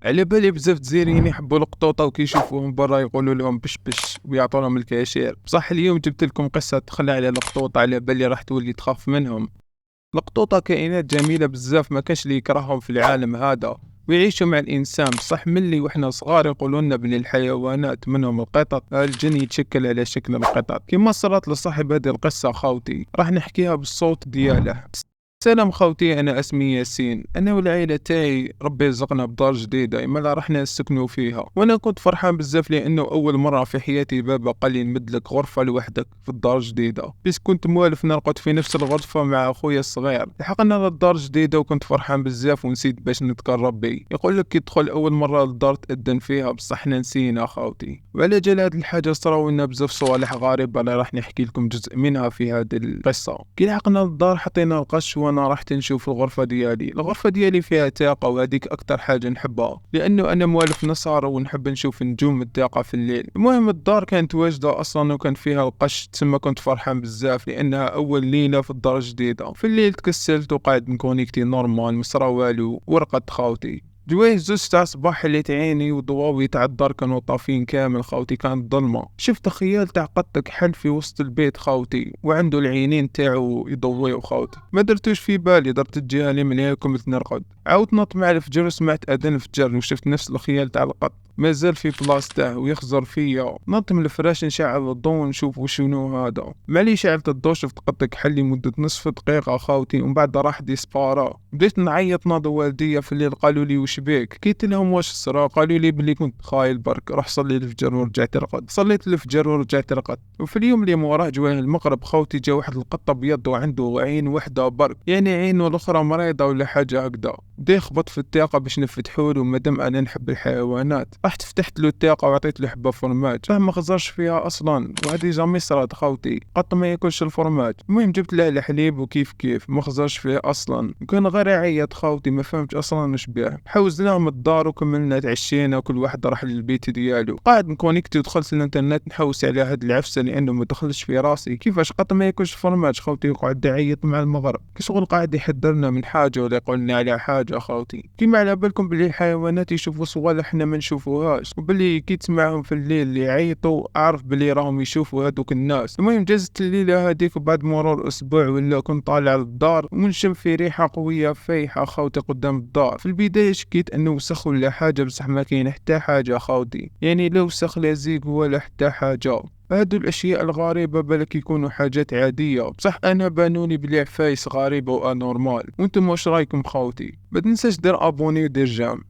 على بالي بزاف جزائريين يحبوا القطوطة وكيشوفوهم برا يقولوا لهم بش بش ويعطوا لهم الكاشير. بصح اليوم جبت لكم قصة تخلى على القطوطة، على بالي راح تولي تخاف منهم. القطوطة كائنات جميلة بزاف، ما كانش اللي يكرههم في العالم هذا، ويعيشوا مع الإنسان. بصح ملي وإحنا صغار يقولوا لنا بلي الحيوانات منهم القطط، الجن يتشكل على شكل القطط. كما صارت لصاحب هذه القصة خوتي، راح نحكيها بالصوت دياله. سلام خوتي، أنا اسمي ياسين. أنا والعائلة تاعي ربي رزقنا بدار جديدة إما رحنا نسكنوا فيها، وأنا كنت فرحان بزاف لأنه أول مرة في حياتي بابا قال لي نمد لك غرفة لوحدك في الدار الجديدة، بس كنت موالف نرقد في نفس الغرفة مع أخويا الصغير. لحقنا للدار الجديدة وكنت فرحان بزاف ونسيت باش نذكر ربي. يقول لك كي تدخل أول مرة للدار تأذن فيها، بصح حنا نسينا خوتي. وعلى جال هاد الحاجة صراو لنا بزاف صوالح غريبة اللي راح نحكي لكم جزء منها في هذه القصة. كي لحقنا للدار حطينا القش وانا رحت نشوف الغرفة ديالي. الغرفة ديالي فيها تاقة، وهذيك اكتر حاجة نحبها لانه انا موالف نصارى ونحب نشوف نجوم التاقة في الليل. المهم الدار كانت واجدة اصلا وكان فيها القش، تسمى كنت فرحان بزاف لانها اول ليلة في الدار الجديدة. في الليل تكسلت وقاعد نكونيكتي نورمال مسرا والو ورقد خوتي. جويه زوج تاع صباح حليت عيني وضواوي تاع الدار كانوا طافين كامل خوتي، كانت ظلمة. شفت خيال تاع قطك حل في وسط البيت خوتي، وعنده العينين تاعو يضويو خوتي. ما درتوش في بالي، درت الجهة اليمنية كنت نرقد. عاود نط مع الفجر وسمعت اذان الفجر وشفت نفس الخيال تاع القط مازال في بلاصته ويخزر فيا. نط من الفراش نشعل الضوء ونشوف وشنو هذا. مالي شعلت الضوء شفت قطك حل لمدة نصف دقيقة خوتي، ومن بعد راح ديسبارا. بديت نعيط، ناضوا والديا في الليل قالوا لي وش بيك. حكيت لهم واش صرا، قالوا لي بلي كنت خايل برك، روح صلي الفجر ورجعت رقد. صليت الفجر ورجعت رقد. وفي اليوم اللي موراه جواه المغرب خوتي جا واحد القطة بيض وعنده عين وحدة برك، يعني عين والاخرى مريضة ولا حاجة هكذا. بدا يخبط في التاقة باش نفتحوله، مادام انا نحب الحيوانات رحت فتحت له التاقة وعطيت له حبة فرماج. راه ما خزرش فيها اصلا، وهذه جامي صرات خوتي، قط ما ياكلش الفرماج. المهم جبت له الحليب وكيف كيف ما خزرش فيه اصلا، وكان غير يعيط خوتي، ما فهمتش اصلا اش بيه. حوزناه من الدار وكملنا تعشينا وكل واحد راح للبيت ديالو. قاعد نكونيكتي ودخلت الانترنت نحوس على هاد العفسه لانه ما دخلش في راسي كيفاش قط ما ياكلش فرماج خوتي وقعد يعيط مع المغرب. كشغل قاعد يحذرنا من حاجه ولا يقولنا على حاجه خوتي. كيما على بالكم بلي الحيوانات يشوفوا صوالح احنا ما نشوفوهاش، وبلي كي تسمعهم في الليل اللي يعيطوا اعرف بلي راهم يشوفوا هذوك الناس. المهم جازت الليله هذيك، وبعد مرور اسبوع ولا كنت طالع للدار ونشم في ريحه قويه فايحه خوتي قدام الدار. في البدايه شكيت انه وسخ ولا حاجه، بصح ما كاين حتى حاجه خوتي، يعني لا وسخ لا زيق ولا حتى حاجه. هادو الاشياء الغريبه بالك يكونوا حاجات عاديه، بصح انا بانوني بلي عفايس غريبه وانورمال. وانتم واش رايكم خوتي؟ ما تنساش دير ابوني ودير جام.